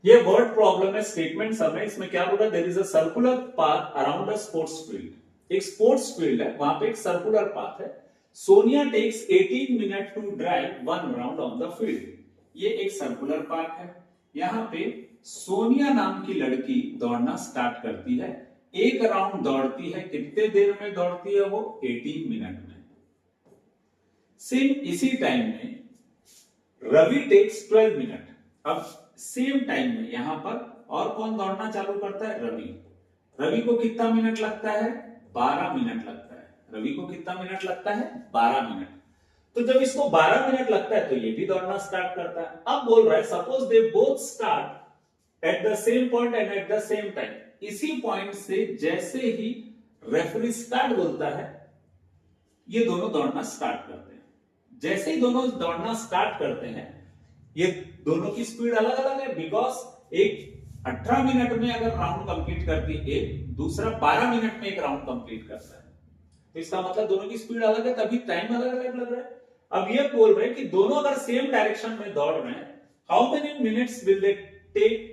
ये वर्ड प्रॉब्लम है, स्टेटमेंट सब है। इसमें क्या बोला, there is a circular path around a sports field. एक स्पोर्ट्स फील्ड है, वहां पे एक सर्कुलर पाथ है। Sonia takes 18 minute to drive 1 round on the field. ये एक सर्कुलर पाथ है। यहाँ पे सोनिया नाम की लड़की दौड़ना स्टार्ट करती है, एक राउंड दौड़ती है। कितने देर में दौड़ती है वो 18 मिनट में। सेम इसी टाइम में रवि टेक्स 12 मिनट। अब सेम टाइम में यहां पर और कौन दौड़ना चालू करता है, रवि। रवि को कितना मिनट लगता है 12 मिनट लगता है। रवि को कितना मिनट लगता है 12 मिनट। तो जब इसको 12 मिनट लगता है तो ये भी दौड़ना स्टार्ट करता है। अब बोल रहा है suppose they both start at the same point and at the same time. इसी पॉइंट से जैसे ही रेफरी स्टार्ट बोलता है ये दोनों दौड़ना स्टार्ट करते हैं। जैसे ही दोनों दौड़ना स्टार्ट करते हैं, ये दोनों की स्पीड अलग अलग है, बिकॉज एक 18 मिनट में अगर राउंड कंप्लीट करती है, दूसरा 12 मिनट में एक राउंड कंप्लीट करता है। तो इसका मतलब दोनों की स्पीड अलग है, तभी टाइम अलग अलग लग रहा है। अब ये बोल रहे हैं कि दोनों अगर सेम डायरेक्शन में दौड़ रहे हैं, how many minutes will they take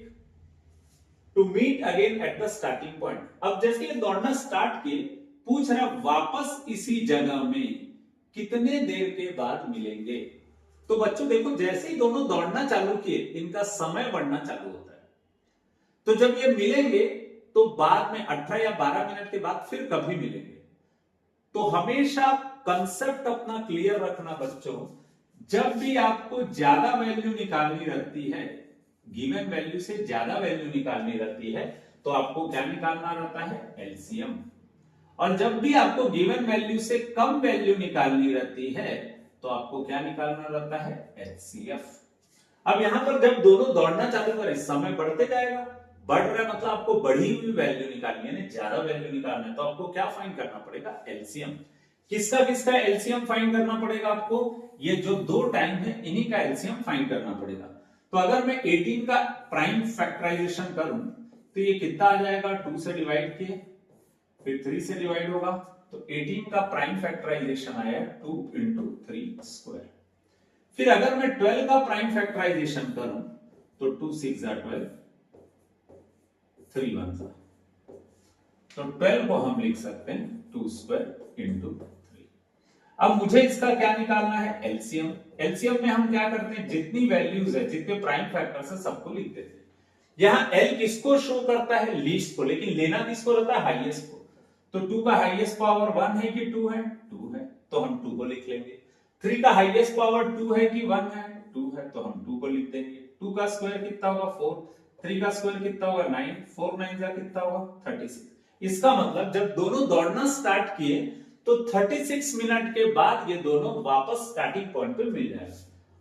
to meet again at the starting point. अब जैसे ये दौड़ना स्टार्ट किए, पूछ रहा वापस इसी जगह में कितने देर के बाद मिलेंगे। तो बच्चों देखो जैसे ही दोनों दौड़ना चालू किए इनका समय बढ़ना चालू होता है। तो जब ये मिलेंगे तो बाद में 18 या 12 मिनट के बाद फिर कभी मिलेंगे। तो हमेशा कंसेप्ट अपना क्लियर रखना बच्चों, जब भी आपको ज्यादा वैल्यू निकालनी रहती है, गिवन वैल्यू से ज्यादा वैल्यू निकालनी रहती है, तो आपको क्या निकालना रहता है एलसीएम। और जब भी आपको गिवन वैल्यू से कम वैल्यू निकालनी रहती है तो आपको क्या निकालना रहता है एचसीएफ। अब यहां पर जब दोनों दौड़ना चालू करें समय बढ़ते जाएगा, बढ़ रहा है मतलब आपको बढ़ी हुई वैल्यू निकालनी है, ज्यादा वैल्यू निकालना है, तो आपको क्या फाइंड करना पड़ेगा एलसीएम। किसका किसका एलसीएम फाइंड करना पड़ेगा आपको, ये जो 2 टाइम है इन्हीं का एलसीएम फाइंड करना पड़ेगा। तो अगर मैं 18 का प्राइम फैक्टराइजेशन करूं तो ये कितना आ जाएगा 2 से डिवाइड किए, फिर 3 से डिवाइड होगा, तो 18 का प्राइम फैक्टराइजेशन आया 2 into 3 स्क्वायर। फिर अगर मैं 12 का प्राइम फैक्टराइजेशन करूं तो 2 6 12, 3 वन सा, तो 12 को हम लिख सकते हैं 2 स्क्वायर इंटू 3। अब मुझे इसका क्या निकालना है, एलसीएम। एलसीएम में हम क्या करते हैं, जितनी वैल्यूज है, जितने प्राइम फैक्टर्स है, सबको लिख देते हैं। यहाँ एल किसको शो करता है, लीस्ट को, लेकिन लेना किसको रहता है, हाईएस्ट को। तो 2 का हाईएस्ट पावर 1 है कि 2 है, 2 है, तो हम 2 को लिख लेंगे। 3 का हाईएस्ट पावर 2 है कि 1 है, 2 है, तो हम 2 को लिख देंगे। 2 का स्क्वायर कितना होगा 4, 3 का स्क्वायर कितना होगा 9, 4 9 का कितना होगा 36। इसका मतलब जब दोनों दौड़ना स्टार्ट किए तो 36 मिनट के बाद ये दोनों वापस स्टार्टिंग पॉइंट पे मिल जाएगा।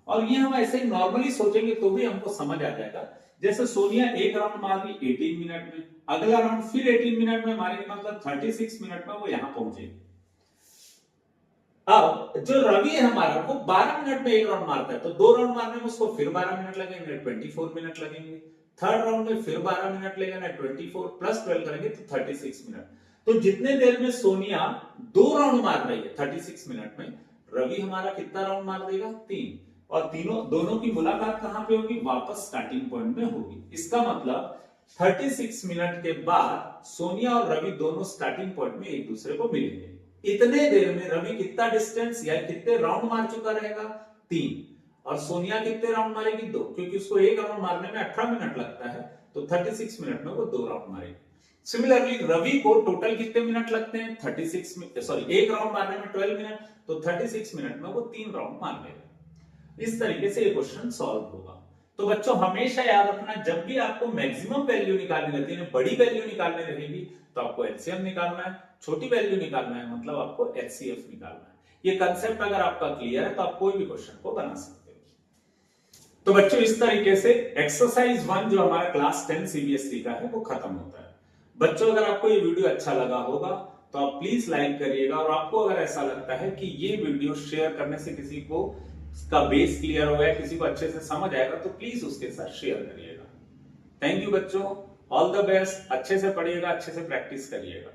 और ये हम ऐसे ही नॉर्मली सोचेंगे तो भी हमको समझ आ जाएगा। जैसे सोनिया एक राउंड मार रही 18 मिनट में, अगला राउंड फिर 18 मिनट में मारेगी, मतलब 36 मिनट में वो यहां पहुंचेगी। अब जो रवि है हमारा, वो 12 मिनट में एक राउंड मारता है, तो 2 राउंड मारने में उसको फिर 12 मिनट लगेंगे, 24 मिनट लगेंगे। थर्ड राउंड में फिर 12 मिनट लगेगा, 24 प्लस 12 करेंगे तो 36 मिनट। तो जितने देर में सोनिया 2 राउंड मार रही है 36 मिनट में, रवि हमारा कितना राउंड मार देगा, 3। और दोनों की मुलाकात कहां पे होगी, वापस स्टार्टिंग पॉइंट में होगी। इसका मतलब 36 मिनट के बाद सोनिया और रवि दोनों स्टार्टिंग पॉइंट में एक दूसरे को मिलेंगे। इतने देर में रवि कितना डिस्टेंस या कितने राउंड मार चुका रहेगा, 3। और सोनिया कितने राउंड मारेगी, 2, क्योंकि उसको एक राउंड मारने में 18 मिनट लगता है, तो 36 मिनट में वो 2 राउंड मारेगी। सिमिलरली रवि को टोटल कितने मिनट लगते हैं, 36 मिनट, सॉरी एक राउंड मारने में 12 मिनट, तो 36 मिनट में वो 3 राउंड मार लेगा। इस तरीके से ये क्वेश्चन सॉल्व होगा। तो बच्चों हमेशा याद रखना, जब भी आपको मैक्सिमम वैल्यू निकालनी रहती है, बड़ी वैल्यू निकालनी रहेगी, तो आपको एलसीएम निकालना है, छोटी वैल्यू निकालना है मतलब आपको एचसीएफ निकालना है। ये कंसेप्ट अगर आपका क्लियर है तो आप कोई भी क्वेश्चन को बना सकते हो। तो बच्चों इस तरीके से एक्सरसाइज 1 जो हमारा क्लास 10 सीबीएसई का है वो खत्म होता है। बच्चों अगर आपको ये वीडियो अच्छा लगा होगा तो आप प्लीज लाइक करिएगा, और आपको अगर ऐसा लगता है कि ये वीडियो शेयर करने से किसी को का बेस क्लियर हो गया, किसी को अच्छे से समझ आएगा, तो प्लीज उसके साथ शेयर करिएगा। थैंक यू बच्चों, ऑल द बेस्ट, अच्छे से पढ़िएगा, अच्छे से प्रैक्टिस करिएगा।